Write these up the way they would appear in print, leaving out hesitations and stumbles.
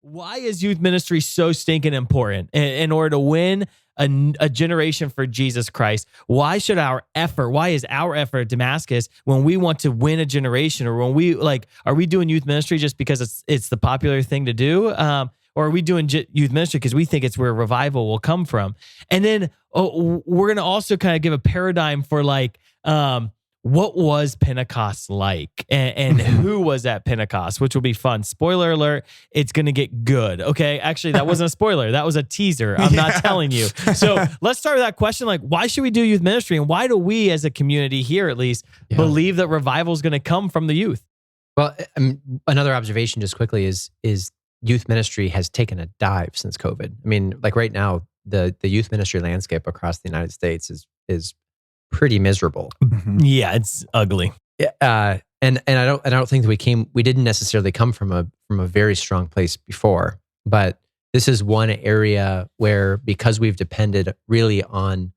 Why is youth ministry so stinking important in order to win a generation for Jesus Christ? Why is our effort at Damascus when we want to win a generation, or when we are we doing youth ministry just because it's the popular thing to do? Or are we doing youth ministry because we think it's where revival will come from? And then we're going to also kind of give a paradigm for what was Pentecost like, and who was at Pentecost, which will be fun. Spoiler alert, it's going to get good. Okay. Actually, that wasn't a spoiler. That was a teaser. I'm not telling you. So let's start with that question. Why should we do youth ministry? And why do we as a community here, at least, believe that revival is going to come from the youth? Well, another observation just quickly is youth ministry has taken a dive since COVID. I mean, right now, the youth ministry landscape across the United States is pretty miserable. Yeah, it's ugly. And I don't think that we didn't necessarily come from a very strong place before, but this is one area where, because we've depended really on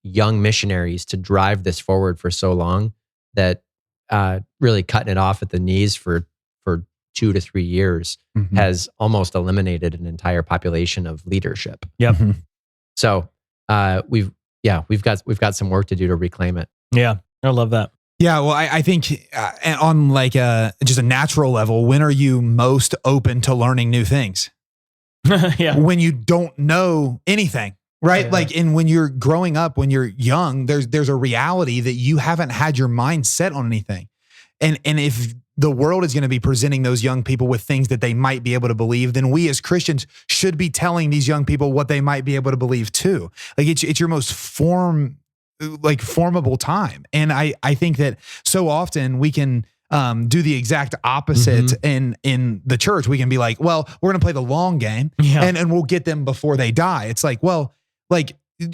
young missionaries to drive this forward for so long, that really cutting it off at the knees for 2 to 3 years has almost eliminated an entire population of leadership. Yep. So we've got some work to do to reclaim it. Yeah, I love that. Yeah, well, I think on just a natural level, when are you most open to learning new things? Yeah. When you don't know anything, right? Yeah. And when you're growing up, when you're young, there's a reality that you haven't had your mind set on anything. And if the world is going to be presenting those young people with things that they might be able to believe, then we as Christians should be telling these young people what they might be able to believe too. It's your most formable time. And I think that so often we can do the exact opposite in the church. We can be like, well, we're going to play the long game and we'll get them before they die. It's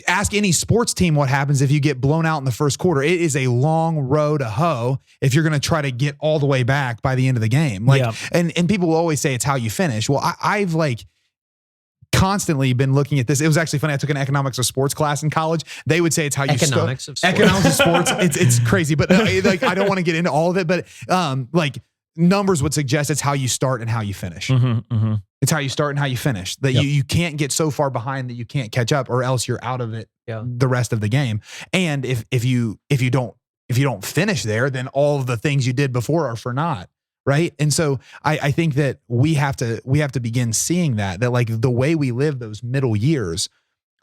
ask any sports team what happens if you get blown out in the first quarter. It is a long road to hoe if you're going to try to get all the way back by the end of the game. And people will always say it's how you finish. Well, I've constantly been looking at this. It was actually funny. I took an economics of sports class in college. They would say it's how you economics of sports. Economics of sports. It's crazy, but I don't want to get into all of it. But numbers would suggest it's how you start and how you finish. It's how you start and how you finish. That you can't get so far behind that you can't catch up, or else you're out of it the rest of the game. And if you don't finish there, then all of the things you did before are for naught. Right. And so I think that we have to begin seeing that the way we live those middle years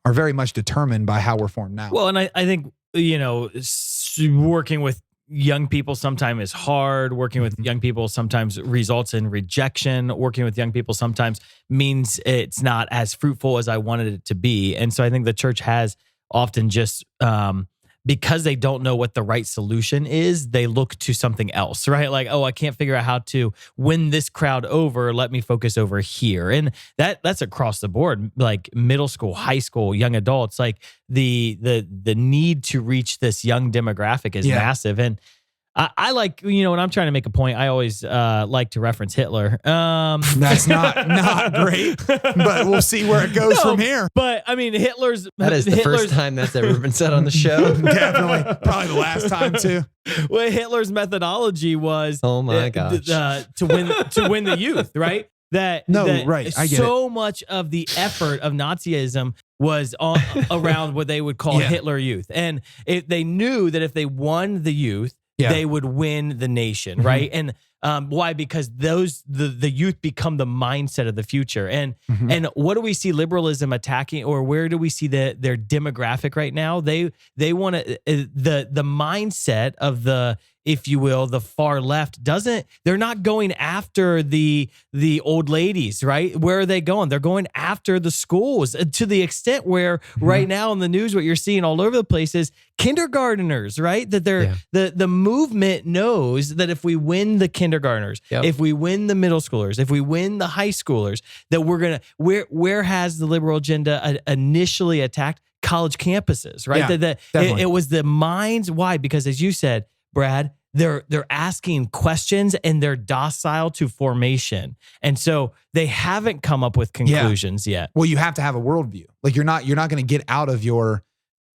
are very much determined by how we're formed now. Well, and I think, working with young people sometimes is hard. Working with young people sometimes results in rejection. Working with young people sometimes means it's not as fruitful as I wanted it to be. And so I think the church has often just, because they don't know what the right solution is, they look to something else, right? I can't figure out how to win this crowd over. Let me focus over here. And that's across the board, middle school, high school, young adults. The need to reach this young demographic is massive. And I when I'm trying to make a point, I always like to reference Hitler. That's not great, but we'll see where it goes from here. But I mean, that is the first time that's ever been said on the show. Definitely, probably the last time too. Well, Hitler's methodology was, oh my gosh, to win the youth, right? Right. I get so much of the effort of Nazism was around what they would call Hitler Youth, and they knew that if they won the youth, they would win the nation, right? And why? Because the youth become the mindset of the future. And what do we see liberalism attacking, or where do we see their demographic right now? They want to the mindset of the, if you will, the far left they're not going after the old ladies, right? Where are they going? They're going after the schools, to the extent where right now in the news, what you're seeing all over the place is kindergarteners, right? That the movement knows that if we win the kindergartners, if we win the middle schoolers, if we win the high schoolers, that where has the liberal agenda initially attacked? College campuses, right? It was the minds. Why? Because as you said, Brad, they're asking questions and they're docile to formation. And so they haven't come up with conclusions yet. Well, you have to have a worldview. You're not going to get out of your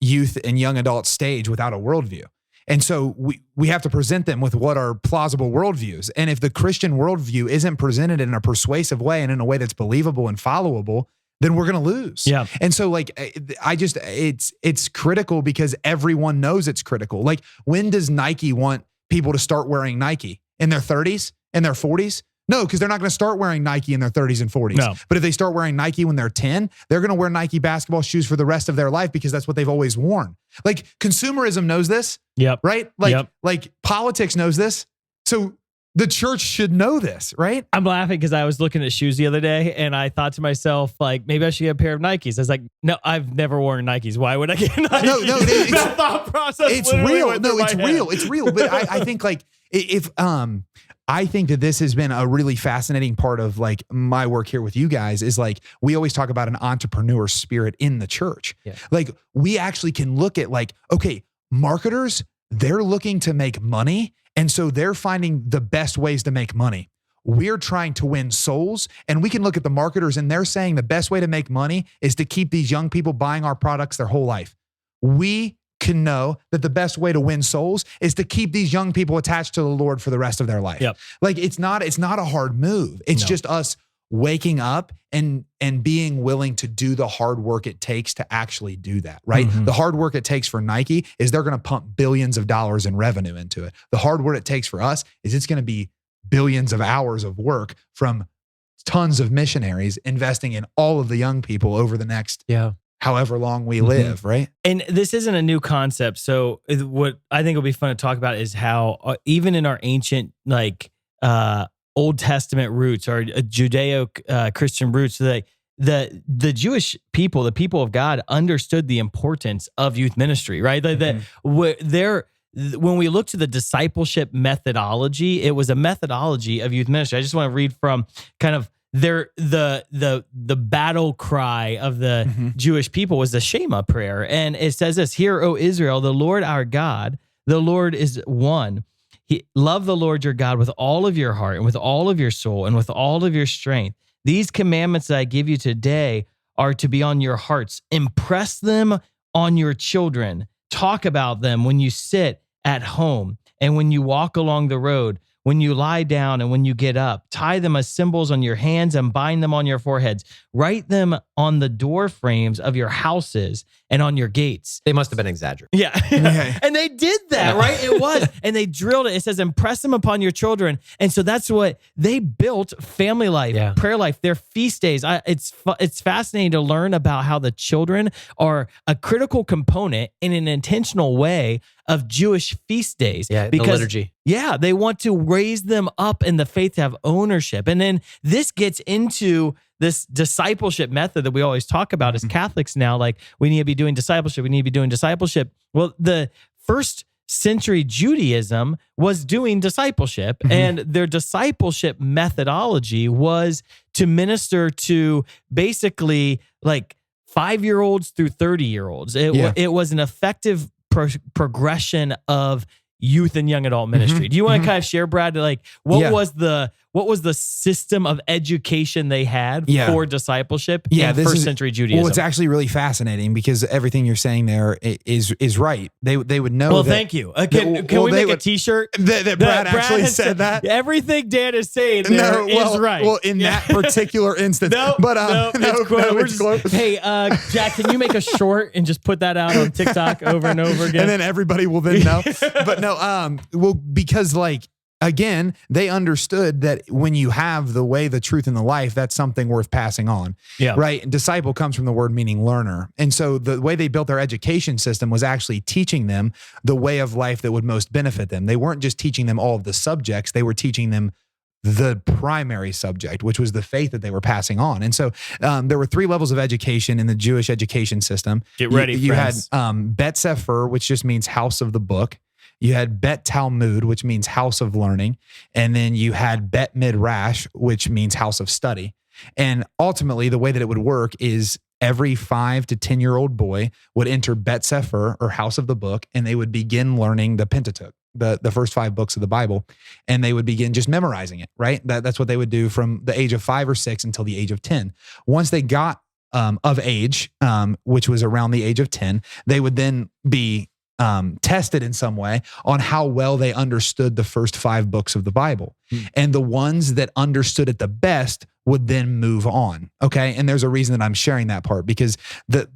youth and young adult stage without a worldview. And so we have to present them with what are plausible worldviews. And if the Christian worldview isn't presented in a persuasive way and in a way that's believable and followable, then we're going to lose. Yeah. And so like, it's critical because everyone knows it's critical. Like, when does Nike want people to start wearing Nike? In their 30s? In their 40s? No, because they're not going to start wearing Nike in their 30s and 40s. No. But if they start wearing Nike when they're 10, they're going to wear Nike basketball shoes for the rest of their life because that's what they've always worn. Like, consumerism knows this. Yep. Right? Like politics knows this. So the church should know this, right? I'm laughing because I was looking at shoes the other day and I thought to myself, like, maybe I should get a pair of Nikes. I was like, no, I've never worn Nikes. Why would I get Nikes? No, that thought process. It's real. No, it's real. It's real. But I think like I think that this has been a really fascinating part of like my work here with you guys is like, we always talk about an entrepreneur spirit in the church. Yeah. Like, we actually can look at like, okay, marketers, they're looking to make money. And so they're finding the best ways to make money. We're trying to win souls, and we can look at the marketers and they're saying the best way to make money is to keep these young people buying our products their whole life. We can know that the best way to win souls is to keep these young people attached to the Lord for the rest of their life. Yep. Like, it's not a hard move. It's just us waking up and being willing to do the hard work it takes to actually do that, right? Mm-hmm. The hard work it takes for Nike is they're going to pump billions of dollars in revenue into it. The hard work it takes for us is it's going to be billions of hours of work from tons of missionaries investing in all of the young people over the next however long we live, right? And this isn't a new concept. So what I think will be fun to talk about is how even in our ancient, like, Old Testament roots or Judeo-Christian roots, the Jewish people, the people of God, understood the importance of youth ministry, right? When we look to the discipleship methodology, it was a methodology of youth ministry. I just want to read from kind of the battle cry of the Jewish people was the Shema prayer. And it says this: "Hear, O Israel, the Lord our God, the Lord is one. Love the Lord your God with all of your heart and with all of your soul and with all of your strength. These commandments that I give you today are to be on your hearts. Impress them on your children. Talk about them when you sit at home and when you walk along the road, when you lie down and when you get up. Tie them as symbols on your hands and bind them on your foreheads. Write them on the door frames of your houses and on your gates." They must have been exaggerating. Yeah. And they did that, right? It was. And they drilled it. It says, impress them upon your children. And so that's what they built: family life, prayer life, their feast days. It's fascinating to learn about how the children are a critical component in an intentional way of Jewish feast days. Yeah, because the liturgy. Yeah, they want to raise them up in the faith to have ownership. And then this gets into this discipleship method that we always talk about as Catholics now. Like, we need to be doing discipleship. We need to be doing discipleship. Well, the first century Judaism was doing discipleship, and their discipleship methodology was to minister to basically like 5-year-olds through 30-year-olds. It was an effective progression of youth and young adult ministry. Do you want to kind of share, Brad, like what was the system of education they had for discipleship in first century Judaism? Well, it's actually really fascinating because everything you're saying there is right. They would know. Well, thank you. Can we make a T-shirt that Brad actually said that? Everything Dan is saying there is right. Well, in that particular instance, it's close. Hey, Jack, can you make a short and just put that out on TikTok over and over again? And then everybody will then know. But no, well, because like, again, they understood that when you have the way, the truth, and the life, that's something worth passing on. Yeah. Right. And disciple comes from the word meaning learner. And so the way they built their education system was actually teaching them the way of life that would most benefit them. They weren't just teaching them all of the subjects. They were teaching them the primary subject, which was the faith that they were passing on. And so there were 3 levels of education in the Jewish education system. Get ready, You friends. had Bet Sefer, which just means house of the book. You had Bet Talmud, which means house of learning. And then you had Bet Midrash, which means house of study. And ultimately, the way that it would work is every 5 to 10-year-old boy would enter Bet Sefer, or house of the book, and they would begin learning the Pentateuch, the first 5 books of the Bible. And they would begin just memorizing it, right? That's what they would do from the age of 5 or 6 until the age of 10. Once they got of age, which was around the age of 10, they would then be tested in some way on how well they understood the first 5 books of the Bible. And the ones that understood it the best would then move on. Okay. And there's a reason that I'm sharing that part, because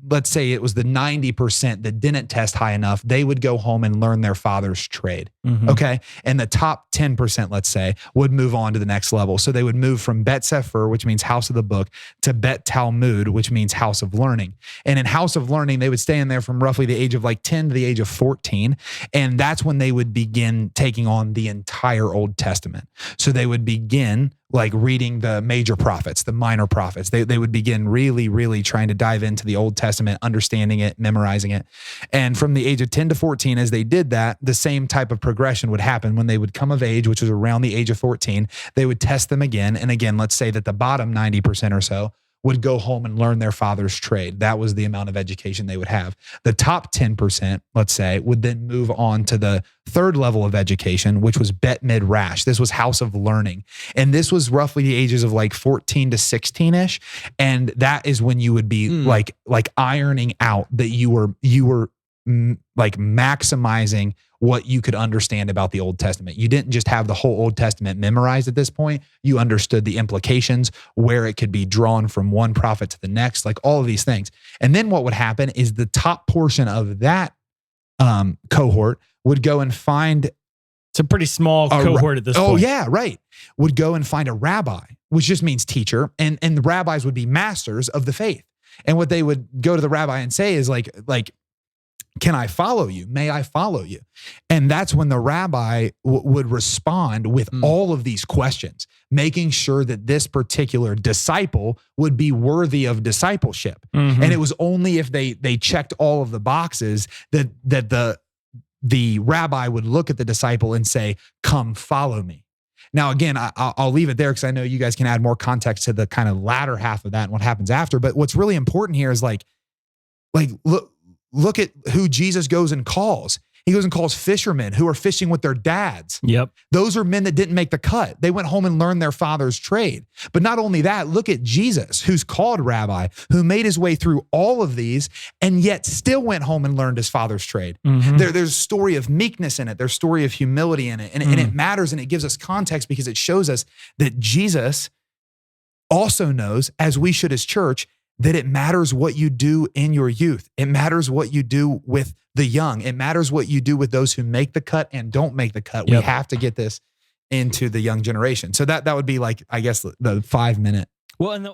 let's say it was the 90% that didn't test high enough, they would go home and learn their father's trade. Okay. And the top 10%, let's say, would move on to the next level. So they would move from Bet Sefer, which means house of the book, to Bet Talmud, which means house of learning. And in house of learning, they would stay in there from roughly the age of like 10 to the age of 14. And that's when they would begin taking on the entire Old Testament. So they would begin like reading the major prophets, the minor prophets. They would begin really, really trying to dive into the Old Testament, understanding it, memorizing it. And from the age of 10 to 14, as they did that, the same type of progression would happen when they would come of age, which was around the age of 14. They would test them again. And again, let's say that the bottom 90% or so would go home and learn their father's trade. That was the amount of education they would have. The top 10%, let's say, would then move on to the third level of education, which was Bet Midrash. This was house of learning. And this was roughly the ages of like 14 to 16-ish. And that is when you would be like ironing out that you were like maximizing what you could understand about the Old Testament. You didn't just have the whole Old Testament memorized at this point. You understood the implications, where it could be drawn from one prophet to the next, like all of these things. And then what would happen is the top portion of that cohort would go and find... It's a pretty small cohort at this point. Oh, yeah, right. Would go and find a rabbi, which just means teacher. And the rabbis would be masters of the faith. And what they would go to the rabbi and say is like, can I follow you? May I follow you? And that's when the rabbi would respond with all of these questions, making sure that this particular disciple would be worthy of discipleship. And it was only if they checked all of the boxes that the rabbi would look at the disciple and say, come follow me. Now, again, I'll leave it there because I know you guys can add more context to the kind of latter half of that and what happens after. But what's really important here is look at who Jesus goes and calls. He goes and calls fishermen who are fishing with their dads. Yep. Those are men that didn't make the cut. They went home and learned their father's trade. But not only that, look at Jesus, who's called rabbi, who made his way through all of these and yet still went home and learned his father's trade. There's a story of meekness in it. There's a story of humility in it. And it matters, and it gives us context because it shows us that Jesus also knows, as we should as church, that it matters what you do in your youth. It matters what you do with the young. It matters what you do with those who make the cut and don't make the cut. We have to get this into the young generation. So that would be like, I guess, the 5 minute. Well, and